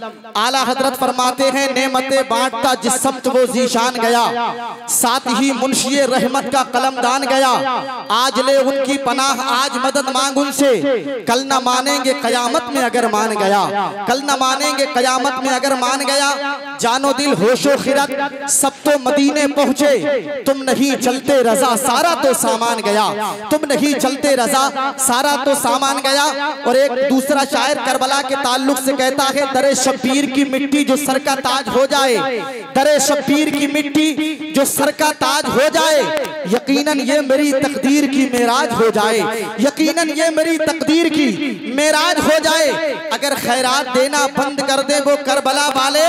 आला हजरत फरमाते हैं नेमतें बांटता जिस समत वो जीशान गया, साथ ही मुंशी रहमत का कलमदान गया। आज ले उनकी पनाह आज मदद मांग उनसे, कल न मानेंगे कयामत में अगर मान गया, कल न मानेंगे कयामत में अगर मान गया। जानो दिल होशो खिरत सब तो मदीने पहुंचे, तुम नहीं चलते रजा सारा तो सामान गया, तुम नहीं चलते रजा सारा तो सामान गया। और एक दूसरा शायर करबला के ताल्लुक से कहता है दरे शब्बीर की मिट्टी जो सर का ताज हो जाए, दरे शब्बीर की मिट्टी जो सर का ताज हो जाए, यकीनन ये मेरी तकदीर की मेराज हो जाए, यकीनन ये मेरी तकदीर की मेराज हो जाए। अगर खैरात देना बंद कर दे वो करबला वाले,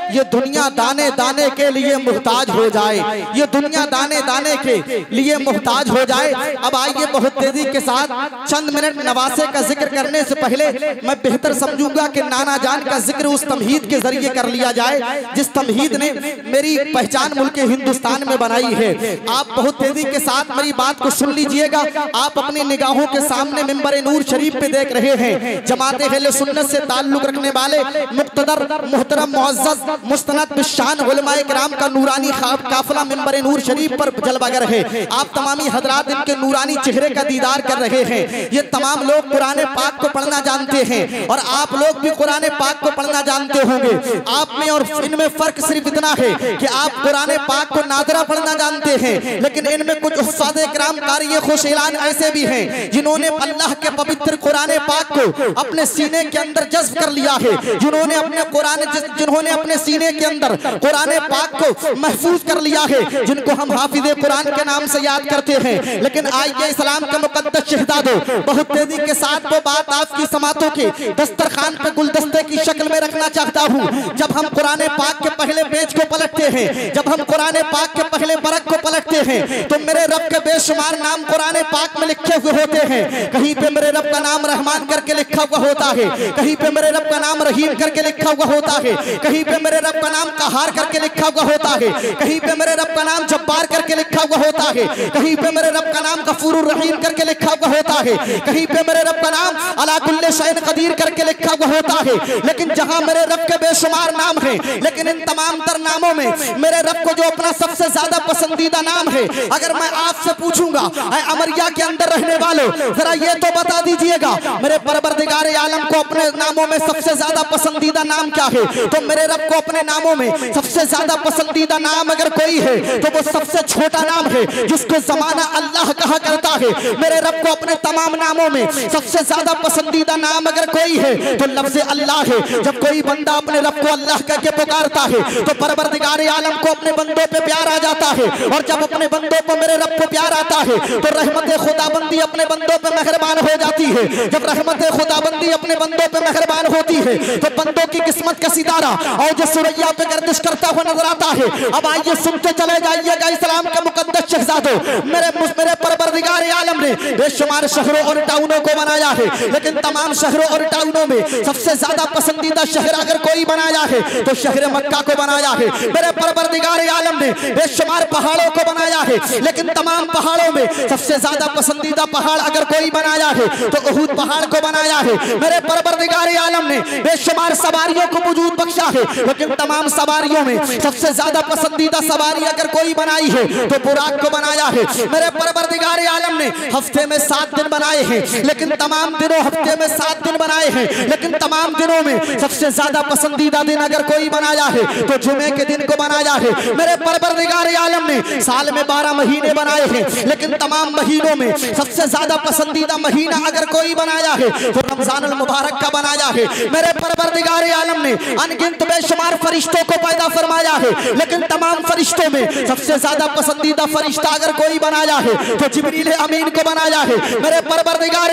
ये दुनिया दाने दाने के लिए मुहताज हो जाए, ये दुनिया दाने दाने के लिए मुहताज हो जाए। अब आइए बहुत तेजी के साथ चंद मिनट नवासे का जिक्र करने से पहले मैं बेहतर समझूंगा कि नाना जान का जिक्र उस तमहीद के जरिए कर लिया जाए जिस तमहीद ने मेरी पहचान मुल्क हिंदुस्तान में बनाई है। आप बहुत तेजी के साथ मेरी बात को सुन लीजिएगा। आप अपनी निगाहों के सामने मिंबर नूर शरीफ पे देख रहे हैं जमात अहले सुन्नत से ताल्लुक रखने वाले मुक्तदर मोहतरम मुअज़्ज़ज़ मुस्तनद बिशान उलमाए किराम का नूरानी काफिला मिंबर नूर शरीफ पर जलवागर है। आप तमामी हजरात इनके नूरानी चेहरे का दीदार कर रहे हैं। ये तमाम लोग कुरान पाक को पढ़ना जानते हैं और आप लोग भी कुरान पाक को पढ़ना जानते होंगे। आप में और इनमें फर्क सिर्फ इतना है कि आप कुरान पाक को नादरा पढ़ना जानते हैं, लेकिन इनमें कुछ उस्ताद किराम कारी खुश ऐलान ऐसे भी हैं जिन्होंने अल्लाह के पवित्र कुरान पाक को अपने सीने के अंदर जज्ब कर लिया है, जिन्होंने अपने सीने के अंदर कुरान पाक को महफूज कर लिया है, जिनको हम हाफिज कुरान के नाम से याद करते हैं। लेकिन आइए इस्लाम के मुकद्दस शहजादों बहुत तेजी के साथ वो बात आपकी समातों के दस्तरखान पे गुलदस्ते की शक्ल में रखना चाहता हूँ। जब हम कुरान पाक के पहले पेज को पलटते हैं, जब हम कुरान पाक के पहले बरक को पलटते हैं तो मेरे रब के बेशुमार नाम कुरान पाक में लिखे हुए होते हैं। कहीं पे मेरे रब का नाम रहमान करके लिखा हुआ होता है, कहीं पे मेरे रब का नाम रहीम करके लिखा हुआ होता है, कहीं पे मेरे रब का नाम कहार करके लिखा हुआ होता है, कहीं पे मेरे रब का नाम जब्बार करके लिखा हुआ होता है, कहीं पे मेरे रब का नाम गफूरुर रहीम करके लिखा हुआ होता है, कहीं पे मेरे रब का नाम अला कुल्ले शैइन कदीर करके लिखा हुआ होता है। लेकिन जहां मेरे रब के बेशुमार नाम है, लेकिन इन तमाम तर नामों में मेरे रब को जो अपना सबसे ज्यादा पसंदीदा नाम है, अगर मैं आपसे पूछूंगा अमरिया के अंदर रहने वालों जरा ये तो बता दीजिएगा मेरे परवरदिगार आलम को अपने नामों में सबसे ज्यादा पसंदीदा नाम क्या है? तो मेरे रब को अपने नामों में सबसे ज्यादा पसंदीदा नाम अगर कोई है तो वो सबसे छोटा नाम है जिसको जमाना अल्लाह कहा करता है। मेरे रब को अपने तमाम नामों में सबसे ज्यादा पसंदीदा नाम अगर कोई है तो लफ्ज़ अल्लाह है। जब कोई बंदा अपने रब को अल्लाह कह के पुकारता है तो परवरदिगार आलम को अपने बंदों पे प्यार आ जाता है, और जब अपने बंदों को मेरे रब को प्यार आता है तो रहमत खुदाबंदी अपने बंदों पे मेहरबान हो जाती है। जब रहमत खुदाबंदी अपने बंदों पे मेहरबान होती है तो बंदों की किस्मत का सितारा और जो सुरैया पे गर्दिश करता हुआ नजर आता है। अब आइए सुनते चले जाइएगा इस्लाम के मुकद्दस शहजादों, मेरे परवरदिगार आलम ने बेशुमार शहरों और टाउनों को बनाया है, लेकिन तमाम शहरों और टाउनों में सबसे ज्यादा पसंदीदा शहर अगर कोई बनाया है तो शहर मक्का को बनाया है। मेरे परवरदिगार आलम ने बेशुमार पहाड़ों को बनाया है, लेकिन तमाम पहाड़ों में सबसे ज्यादा पसंदीदा पहाड़ अगर कोई बनाया है तो उहद पहाड़ को बनाया है। मेरे परवरदिगार आलम ने बेशुमार सवारियों को वजूद बख्शा है, लेकिन तमाम सवारियों में सबसे ज्यादा पसंदीदा सवारी अगर कोई बनाई है तो बुराक को बनाया है। मेरे परवरदिगार आलम ने हफ्ते में 7 दिन बनाए हैं, लेकिन तमाम दिनों हफ्ते में 7 दिन बनाए हैं, लेकिन तमाम दिनों में सबसे ज्यादा पसंदीदा दिन अगर कोई बनाया है तो जुमे के दिन को बनाया है। मेरे परवरदिगार आलम ने साल में 12 महीने बनाए हैं, लेकिन तमाम महीनों में सबसे ज्यादा पसंदीदा महीना अगर कोई बनाया है तो रमजानुल मुबारक का बनाया है। मेरे परवरदिगार आलम ने अनगिनत बेशुमार फरिश्तों को पैदा फरमाया है, लेकिन तमाम फरिश्तों में सबसे ज्यादा पसंदीदा फरिश्ता अगर कोई बनाया है तो जिब्रील अमीन को बनाया है। मेरे परवरदिगार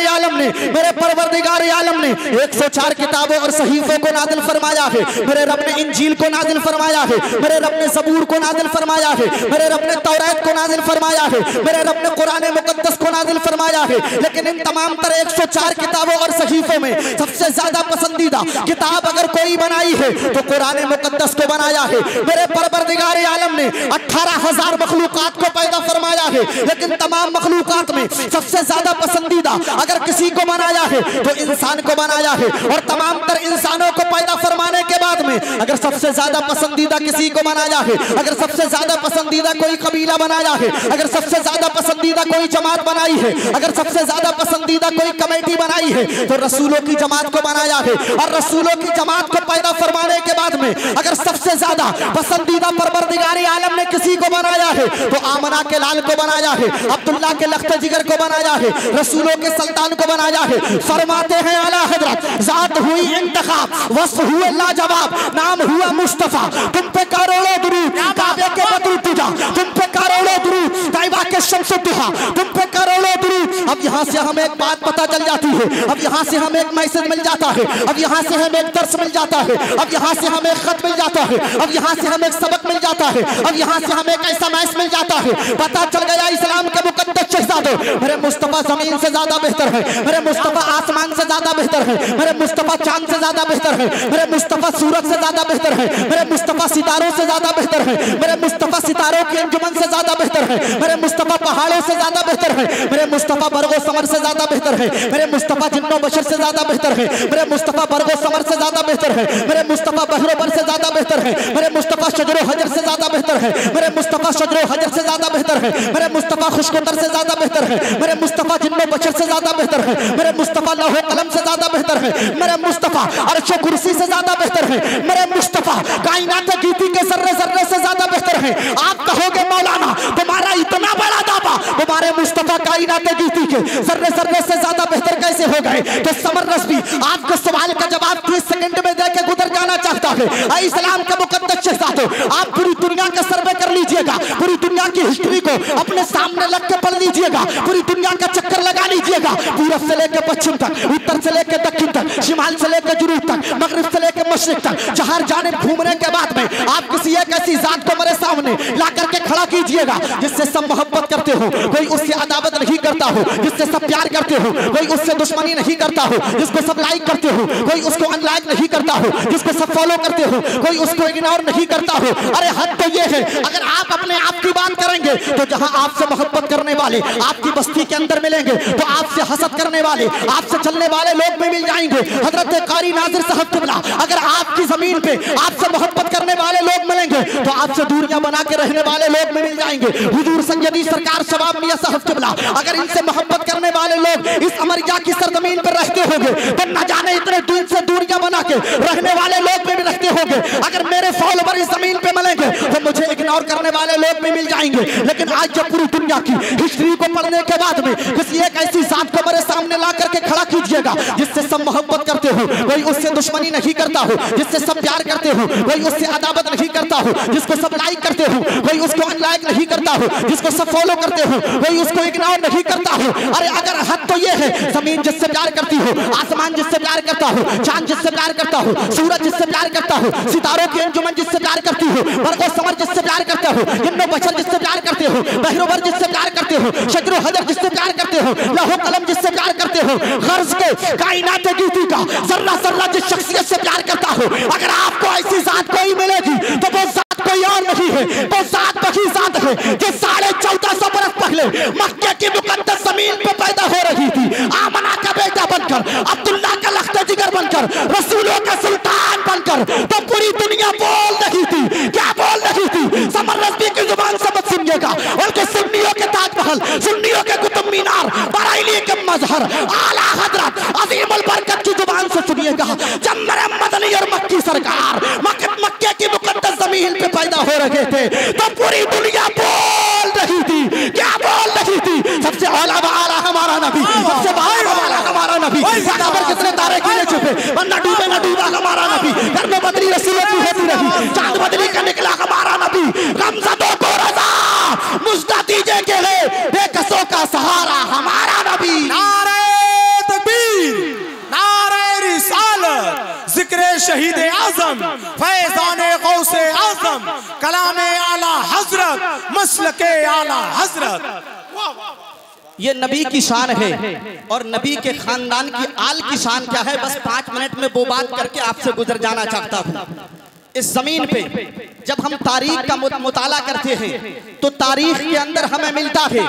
आलम ने 104 किताबों और सहीफों को नाज़िल फरमाया है। मेरे रब ने इंजील को नाज़िल फरमाया है, मेरे रब ने ज़बूर को नाज़िल फरमाया है, मेरे रब ने तौरात को नाज़िल फरमाया है, मेरे रब ने कुरान मुकद्दस को नाज़िल फरमाया है। लेकिन इन तमाम तर 104 किताबों और सहीफों में सबसे ज्यादा पसंदीदा किताब अगर कोई बनाई है तो कुरान मुकद्दस को बनाया है। मेरे परवरदिगार आलम ने 18,000 मखलूकात को पैदा फरमाया है, लेकिन तमाम मखलूकात में सबसे ज्यादा पसंदीदा अगर किसी को बनाया है तो इंसान को बनाया है। और तमाम तर इंसानों को पैदा फरमाने के बाद में अगर सबसे ज्यादा पसंदीदा किसी को बनाया है, अगर सबसे ज्यादा पसंदीदा कोई कबीला बनाया है, अगर सबसे ज्यादा पसंदीदा कोई जमात बनाई है, अगर सबसे ज्यादा पसंदीदा कोई कमेटी बनाई है, तो रसूलों की जमात को बनाया है। और रसूलों की जमात को पैदा फरमाने के बाद में अगर सबसे ज्यादा पसंदीदा परवरदिगार आलम ने किसी को बनाया है, तो आमना के लाल को बनाया है, अब्दुल्ला के लख्त जिगर को बनाया है, रसूलों के सुल्तान को बनाया है। फरमाते हैं आला हजरत, जात हुई इंतखाब, वस्फ हुए लाजवाब, नाम हुआ मुस्तफा, तुम पे करोड़ों दुरूद, काबे के बदरू तुझा, तुम पे करोड़ों दुरूद, तैबा के शम्सु दुहा, तुम पे करोड़ों दुरूद। अब यहाँ से हमें एक बात पता चल जाती है, अब यहाँ से हमें एक मैसेज मिल जाता है, अब यहाँ से हमें एक दर्स मिल जाता है, अब यहाँ से हमें एक खत मिल जाता है, अब यहाँ से हमें एक सबक मिल जाता है, अब यहाँ से हमें एक ऐसा मैसेज मिल जाता है। पता चल गया इस्लाम के मुकद्दस शहजादों, मेरे मुस्तफा जमीन से ज्यादा बेहतर है, मेरे मुस्तफा आसमान से ज्यादा बेहतर है, मेरे मुस्तफा चांद से ज्यादा बेहतर है, मेरे मुस्तफा सूरज से ज्यादा बेहतर है, मेरे मुस्तफा सितारों से ज्यादा बेहतर है, मेरे मुस्तफा सितारों की अंजुमन से ज्यादा बेहतर है, मेरे मुस्तफा पहाड़ों से ज्यादा बेहतर है, मेरे मुस्तफा बरगो समर से ज्यादा बेहतर है, मेरे मुस्तफा जिन्नो बशर से ज्यादा बेहतर है, मेरे मुस्तफा बरगो समर से ज्यादा बेहतर है, मेरे मुस्तफा बहरो बर से ज्यादा बेहतर है, मेरे मुस्तफा शजरो हजर से ज्यादा बेहतर है, मेरे मुस्तफा शजरो हजर से ज्यादा बेहतर है, मेरे मुस्तफा खुशकोतर से ज्यादा बेहतर है, मेरे मुस्तफा जिन्नो बशर से ज्यादा बेहतर है, मेरे मुस्तफा लौह कलम से ज्यादा बेहतर है, मेरे मुस्तफा अर्शो कुर्सी से ज्यादा बेहतर है, मेरे मुस्तफा कायनात गीती के जर्रे जर्रे से ज्यादा बेहतर है। आप कहोगे मौलाना तुम्हारा इतना बड़ा दावा, तुम्हारे मुस्तफा कायनात गीती के जर्रे जर्रे से ज्यादा बेहतर कैसे हो गए? तो समर रस्बी आपको सवाल का जवाब 30 सेकंड में देके गुजर जाना चाहता है। इस्लाम के मुकद्दस शहजादों, आप पूरी दुनिया का सर्वे कर लीजिएगा, पूरी दुनिया की हिस्ट्री को अपने सामने रख के पढ़ लीजिएगा, पूरी दुनिया का चक्कर लगा लीजिएगा, पूरब से लेकर पश्चिम तक, उत्तर से लेकर दक्षिण तक, शिमाल से लेकर जुनूब तक, मगरिब से लेकर मशरिक तक, जहां जाने घूमने के बाद में आप किसी एक ऐसी जात को मेरे सामने ला करके खड़ा कीजिएगा जिससे सब मोहब्बत करते हो, कोई उससे अदावत नहीं करता हो, जिससे सब प्यार करते हो, कोई उससे दुश्मनी नहीं करता हो, जिसको सब लाइक करते हो, कोई उसको अनलाइक नहीं करता हो, जिसको सब फॉलो करते हो, कोई उसको इग्नोर नहीं करता हो। अरे हद तो ये है, अगर आप अपने आप की बात करेंगे तो जहां आपसे मोहब्बत करने वाले आपकी बस्ती के अंदर मिलेंगे, तो आपसे हसद करने वाले, आपसे चलने वाले लोग भी मिल जाएंगे। हजरत कारी नाजिर साहब किबला, अगर आपकी जमीन पे आपसे मोहब्बत करने वाले लोग मिलेंगे तो आपसे दूरियां बना के रहने वाले लोग भी मिल जाएंगे। हुजूर संजदी सरकार शबाब मियां साहब किबला, अगर इनसे मोहब्बत करने वाले लोग इस अमरिया की सरजमीन पर रहते होंगे तो न जाने इतने दूर से दूरियां बना के रहने वाले लोग भी रहते होंगे। अगर मेरे फॉलोवर इस जमीन पे मिलेंगे तो मुझे इग्नोर करने वाले लोग भी मिल जाएंगे। लेकिन आज जब पूरी दुनिया की हिस्ट्री को पढ़ने के बाद में किसी एक ऐसी जात को मेरे सामने ला करके खड़ा कीजिएगा जिससे सब मोहब्बत करते हो, कोई उससे दुश्मनी नहीं करता हो, जिससे सब प्यार करते हो, कोई उससे अदावत नहीं करता हो, जिसको सब लाइक करते हो, कोई उसको अनलाइक नहीं करता हो, जिसको सब फॉलो करते हो, कोई उसको इग्नोर नहीं करता हो। अरे अगर हद तो ये है, जमीन जिससे प्यार करती हो, आसमान जिससे प्यार करता हो, चांद जिससे प्यार करता हो, सूरज जिससे प्यार करता हो, सितारों की अंजुमन जिससे प्यार करती हो, बरगो समर जिससे प्यार करते हो, जिन्नो बशर जिससे प्यार करते हो, बहरोबर जिससे प्यार करते हो, शजरो हजर जिससे प्यार करते हो, लौह कलम जिससे प्यार करते हो, गर्ज के कायनात गीती का जर्रा जर्रा जिस शख्सियत से प्यार करता हो, अगर आपको ऐसी जात कोई मिलेगी तो वो जात कोई और नहीं है, वो जात वही जात है जो 1450 बरस पहले मक्के की मुकद्दस जमीन पे पैदा हो रही थी, आमना का बेटा बनकर, अब्दुल्ला का लख्त जिगर बनकर, रसूलों का सुल्तान बनकर। तो पूरी दुनिया बोल रही थी, क्या बोल रही थी? समर रस्बी की जुबान से मत सुनिएगा, बल्कि सुन्नियों के ताजमहल, सुन्नियों के कुतुब मीनार, बरेली के मजहर, आला हजरत अजीमुल बरकत की जुबान से सुनिएगा। जब मेरे मदनी और मक्की सरकार मक्के की मुकद्दस जमीन पे पैदा हो रहे थे तो पूरी दुनिया बोल रही थी, क्या बोल रही थी? सबसे औला वाला हमारा नबी, सबसे वाला हमारा नबी, पर कितने तारे गिने छुपे, वरना डूबे न डूबा हमारा नबी, घर में बदली रसूलों की होती रही, चांद बदली का निकला हमारा नबी, गमज़दों को रज़ा मुझदा दीजिए के है, बेकसों का सहारा हमारा नबी। नारे तकबीर, नारे रिसालत, जिक्र शहीद आजम, फैज़ाने गौसे आजम, कलामे आला हजरत, मसलके आला हजरत। ये नबी की शान है और नबी के खानदान की आल की शान क्या है, बस 5 मिनट में वो बात करके आपसे गुजर जाना चाहता हूँ। इस जमीन पे जब हम तारीख का मुताला करते हैं तो तारीख के अंदर हमें मिलता है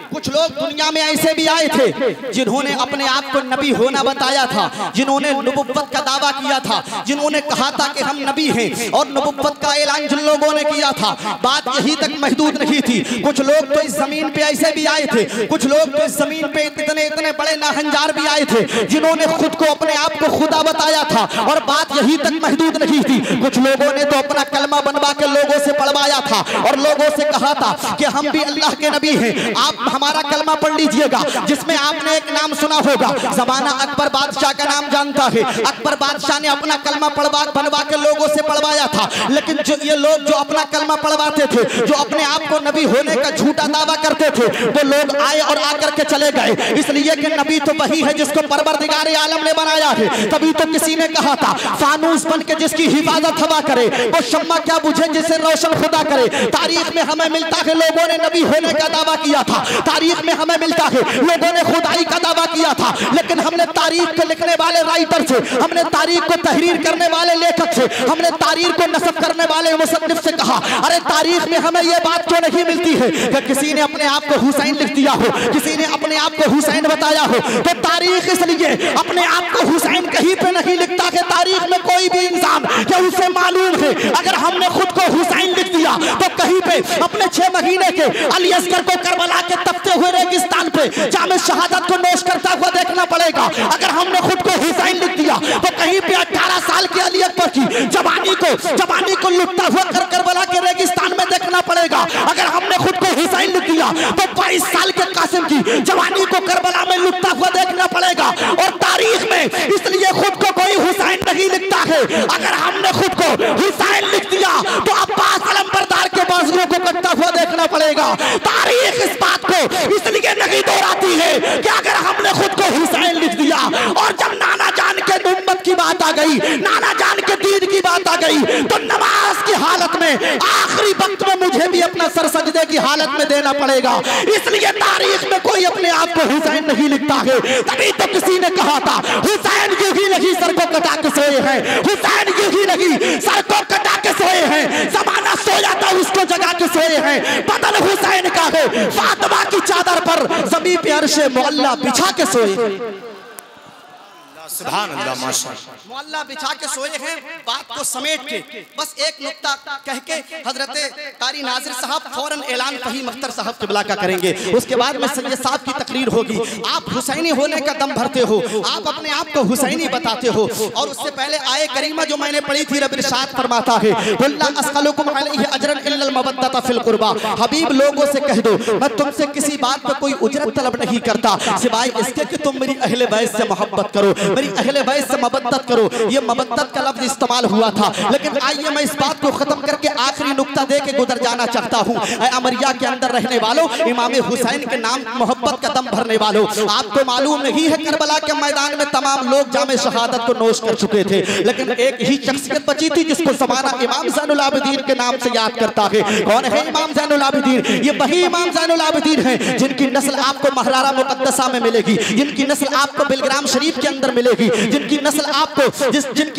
कुछ लोग दुनिया में ऐसे भी आए थे जिन्होंने अपने आप को नबी होना बताया था, जिन्होंने नबुव्वत का दावा किया था, जिन्होंने कहा था कि हम नबी हैं, और नबुव्वत का ऐलान जिन लोगों ने किया था बात यही तक महदूद नहीं थी। कुछ लोग तो इस जमीन पे ऐसे भी आए थे, कुछ लोग तो इस जमीन पे इतने इतने बड़े नाहंजार भी आए थे जिन्होंने खुद को अपने आप को खुदा बताया था, और बात यही तक महदूद नहीं थी। कुछ लोगों ने तो अपना कलमा बनवा के लोगों से पढ़वाया था और लोगों से कहा था कि हम भी अल्लाह के नबी हैं, आप हमारा कलमा पढ़ लीजिएगा, जिसमें आपने एक नाम सुना होगा, ज़माना अकबर बादशाह का नाम जानता है। अकबर बादशाह ने अपना कलमा बनवा के लोगों से पढ़वाया था, लेकिन जो ये लोग जो अपना कलमा पढ़वाते थे, जो अपने आप को नबी होने का झूठा दावा करते थे, वो लोग आए और आकर के चले गए, इसलिए कि नबी तो वही है जिसको परवरदिगार आलम ने बनाया है। तभी तो किसी ने कहा था फानूस बन के जिसकी हिफाजत हवा करे वो शम्मा क्या बुझे जिसे रोशन खुदा करे। तारीख में हमें मिलता है लोगों ने नबी होने का दावा किया था, तारीख में हमें मिलता है लोगों ने खुदाई का दावा किया था, लेकिन हमने तारीख को लिखने वाले राइटर से, हमने तारीख को तहरीर करने वाले लेखक से, हमने तारीख को नस्ब करने वाले मुसन्निफ से कहा अरे तारीख में हमें यह बात क्यों नहीं मिलती है कि किसी ने अपने आप को हुसैन लिख दिया हो, किसी ने अपने आप को हुसैन बताया हो। तो तारीख इसलिए अपने आप को हुसैन कहीं पे नहीं लिखता कि तारीख में कोई भी इंसान क्या उसे मालूम है अगर हमने खुद को हुसैन लिख दिया तो कहीं पे अपने 6 महीने के अली असगर को करबला के तपते हुए रेगिस्तान पे जामे शहादत को नोश करता हुआ देखना पड़ेगा। अगर हमने खुद को हुसैन लिख दिया तो कहीं पे 18 साल के अली अकबर की जवानी को लुटता हुआ करबला के रेगिस्तान में देखना पड़ेगा। अगर हमने खुद को हुसैन लिख दिया तो 22 साल के कासिम की जवानी को करबला में लुटता हुआ देखना पड़ेगा। और तारीख में इसलिए खुद को कोई हुसैन नहीं लिखता है, अगर हमने खुद को हुसैन लिख दिया तो अब्बास अलंबरदार के बाजुओं को कटता हुआ देखना पड़ेगा। तारीख इस बात को इसलिए नहीं दोहराती है कि अगर हमने खुद को हुसैन लिख दिया और जब नाना जान के उम्मत की बात आ गई, नाना जान के दीन की बात आ गई, तो नमाज की हालत में आखिरी वक्त में मुझे भी अपना सर सजदे की हालत में देना पड़ेगा। इसलिए तारीख में कोई अपने आप को हुसैन नहीं लिखता है। तभी तो किसी ने कहा था हुसैन यूं ही नहीं सर को कटा के सोए हैं, हुसैन यूं ही नहीं सर को कटा के सोए हैं, जमाना सोया था उसको जगा के सोए हैं। बदल हुसैन का है, फातिमा की चादर पर ज़मीं पे अर्शे मुअल्ला बिछा के सोए। सुभान अल्लाह माशाअल्लाह, मुअल्ला बिछा के सोए हैं। बात को समेट के बस एक नुक्ता कह के हजरत कारी नाजिर साहब फौरन ऐलान फहीम अख्तर साहब क़िबला का करेंगे, उसके बाद में सैयद साहब की तकरीर होगी। आप हुसैनी होने का दम भरते हो, आप अपने आप को हुसैनी बताते हो, और उससे पहले आए करीमा जो मैंने पढ़ी थी रब इरशाद फरमाता है वल्ला अस्अलुकुम अलैहि अजरन इल्लल मवद्दत फिल कुर्बा, हबीब लोगों से कह दो मैं तुमसे किसी बात पर कोई उजरत तलब नहीं करता सिवाय इसके कि तुम मेरी अहले बैत से मोहब्बत करो, मेरी अहले बैत से मबद्दत करो। ये मबद्दत का लफ्ज इस्तेमाल हुआ था, लेकिन आइए मैं इस बात को खत्म करके आखिरी नुक्ता दे के गुजर जाना चाहता हूँ। अमरिया के अंदर रहने वालों, इमाम हुसैन के नाम मोहब्बत का दम भरने वालों, आपको मालूम नहीं है करबला के मैदान में तमाम लोग जामे शहादत को नोश कर चुके थे, लेकिन एक ही शख्सियत बची थी जिसको ज़माना इमाम ज़ैनुल आबिदीन के नाम से याद करता है। कौन है इमाम ज़ैनुल आबिदीन? ये वही इमाम ज़ैनुल आबिदीन है जिनकी नस्ल आपको महरारा मुक़द्दसा में मिलेगी, जिनकी नस्ल आपको बिलग्राम शरीफ के अंदर मिलेगी, जिनकी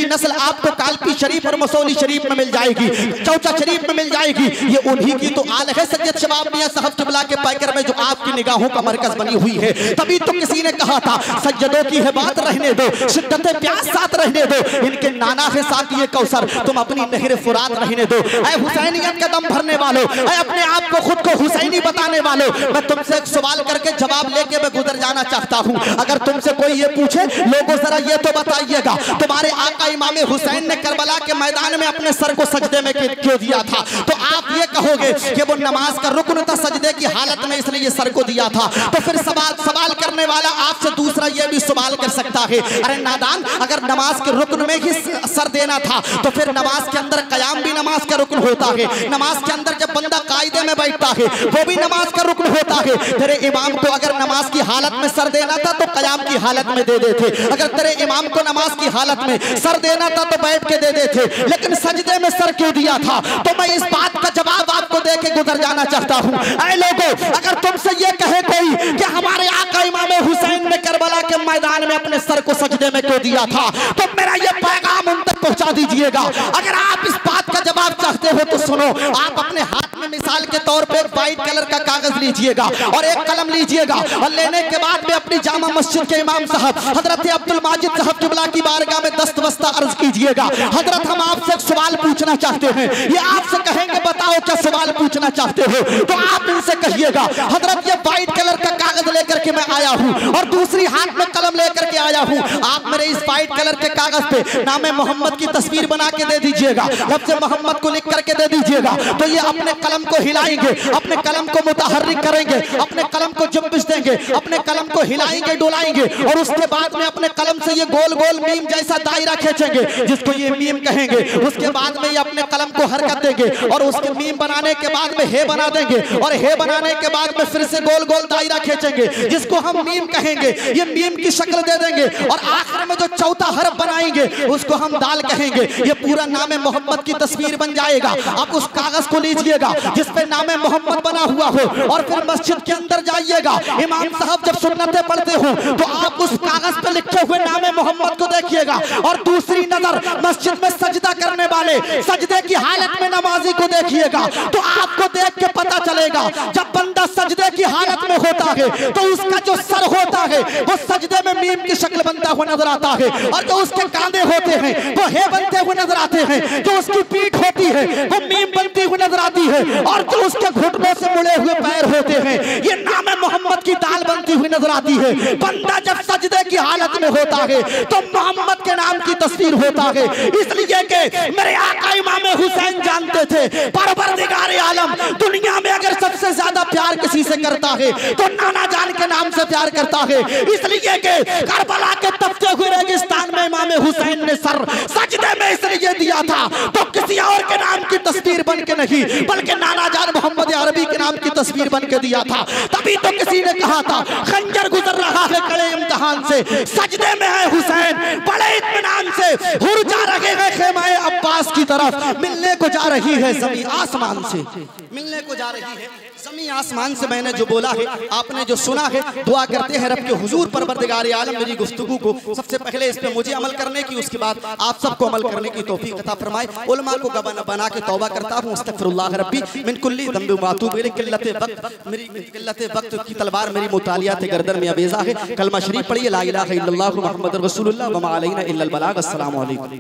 नस्ल आपको कालपी शरीफ और मसौली शरीफ में मिल जाएगी, चौचा शरीफ में मिल जाएगी। ये उन्हीं की तो आल है सैयद शबाब मियां साहब क़िबला के पैकर में जो आपकी निगाहों का मरकज बनी हुई है। तभी तो किसी ने कहा था सैयदों की है बात रहने दो, शिद्दत प्यास साथ रहने दो, इनके नाना है साकी कौसर तुम अपनी नहर फुरात रहने दो। ऐ हुसैनियत का दम भरने वालों, ऐ अपने आप को खुद को हुसैनी बताने वालों, मैं तुमसे एक सवाल करके जवाब लेके मैं गुजर जाना चाहता हूँ। अगर तुमसे कोई ये पूछे लोगों जरा ये तो बताइएगा तुम्हारे आका इमाम हुसैन ने करबला के मैदान में अपने सर को सजदे में क्यों दिया था, तो आप ये कहोगे कि वो नमाज का रुकन था सजदे की हालत में इसलिए सर को दिया था। तो फिर सवाल करने वाला आपसे दूसरा ये भी सवाल कर सकता है अरे नादान, अगर नमाज के रुकन में ही सर देना था तो फिर नमाज के अंदर कयाम भी नमाज का रुकन होता है, नमाज के अंदर जब बंदा कायदे में बैठता है वो भी नमाज का रुकन होता है। तेरे इमाम को अगर नमाज की हालत में सर देना था तो कयाम की हालत में दे देते, अगर तेरे इमाम को नमाज की हालत में सर देना था तो बैठ के दे देते, लेकिन सजदे में सर क्यों दिया था? तो मैं इस बात का जवाब आपको दे के गुजर जाना चाहता हूँ। ऐ लोगों, अगर तुमसे ये कहे कोई कि हमारे आका इमाम हुसैन ने करबला के मैदान में अपने सर को सजदे में क्यों दिया था, तो मेरा ये पैगाम उन तक पहुंचा दीजिएगा। अगर आप इस बात का जवाब चाहते हो तो सुनो। आप अपने हाथ में मिसाल के तौर पे व्हाइट कलर का कागज लीजिएगा और एक कलम लीजिएगा और लेने के बाद में अपनी जामा मस्जिद के इमाम साहब हजरत अब्दुल माजिद साहब किबला की बारगाह में दस्तबस्ता अर्ज कीजिएगा। हजरत हम आपसे एक सवाल पूछना चाहते हैं। ये आपसे कहेंगे बताओ क्या सवाल पूछना चाहते हो, तो आप इनसे कहिएगा हजरत ये व्हाइट कलर का कागज लेकर के मैं आया हूँ और दूसरी हाथ में कलम लेकर के आया हूँ। आप मेरे इस व्हाइट कलर के कागज पे नामे मोहम्मद की तस्वीर बना के दे दीजिएगा, लफ्ज़ मोहम्मद को लिख करके दे दीजिएगा। तो ये अपने कलम को हिलाएंगे, अपने कलम को मुतहर्रिक करेंगे, अपने कलम को जुम्बिश देंगे, अपने कलम को हिलाएंगे डुलाएंगे और उसके बाद में अपने कलम से ये गोल गोल मीम जैसा दायरा खींचेंगे जिसको ये मीम कहेंगे। उसके बाद में ये अपने कलम को हरकत देंगे और उसके मीम बनाने के बाद में हे बना देंगे और हे बनाने के बाद में फिर से गोल गोल दायरा खींचेंगे जिसको हम मीम कहेंगे। ये मीम की शक्ल दे देंगे और आखिर में जो चौथा हरफ बनाएंगे उसको हम दाल कहेंगे। ये पूरा नामे मोहम्मद की तस्वीर बन जाएगा। आप उस कागज को लीजिएगा जिस पे नामे मोहम्मद बना हुआ हो और फिर मस्जिद के अंदर जाइएगा। इमाम साहब जब सुन्नतें पढ़ते हो तो आप उस कागज पे लिखे हुए नामे मोहम्मद को देखिएगा और दूसरी नजर मस्जिद में सजदा करने वाले सजदे की हालत में नमाजी को देखिएगा। तो आपको देख के पता चलेगा जब बंदा सजदे की हालत में होता है तो उसका जो सर होता है वो सजदे में मीम की शक्ल बनता हुआ नजर आता है और जो उसके कांधे होते हैं वो हे बनते हुए नजर आते हैं, जो उसकी पीठ होती है वो मीम बनती हुई नजर आती है और जो उसके घुटनों से मुड़े हुए पैर होते हैं ये नामे मोहम्मद की दाल बनती हुई नजर आती है। बंदा जब सजदे की हालत में होता है तो मोहम्मद के नाम की तस्वीर होता है। इसलिए कि मेरे आका इमाम हुसैन जानते थे परवरदिगार आलम दुनिया में अगर सबसे ज्यादा प्यार किसी से करता है तो नाना जान के नाम से प्यार करता है। इसलिए कि करबला के तपते हुए रेगिस्तान में इमाम हुसैन ने सर सजदे में इसलिए दिया था तो किसी और के नाम की तस्वीर बन के नहीं बल्कि नाना जान मोहम्मद अरबी के नाम की तस्वीर बन के दिया था। तभी तो किसी ने कहा था खंजर गुजर रहा है कड़े इम्तिहान से, सजदे में है हुसैन बड़े इत्मीनान से, हुर जा रहे हैं खेमाए अब्बास की तरफ, मिलने को जा रही है जमीन आसमान से, मिलने को जा रही है जमीन आसमान से। मैंने जो बोला है आपने जो सुना है, दुआ करते हैं रब के हुजूर परवरदिगार आलम मेरी गुफ्तगू को सबसे पहले इस पे मुझे अमल करने की, उसके बाद आप सबको अमल करने की तौफीक अता फरमाए। उलमा को गवाह बना के तौबा करता हूँ अस्तगफिरुल्लाह रब्बी मिन कुल्ली ज़ंबि व अतूबु इलैह। किल्लत वक्त की तलवार मेरी मुतालियात गर्दन में अबेज़ा है। कलमा शरीफ पढ़िए ला इलाहा इल्लल्लाह मुहम्मदुर रसूलुल्लाह व मा अलैना इल्लल बलाग। अस्सलामु अलैकुम।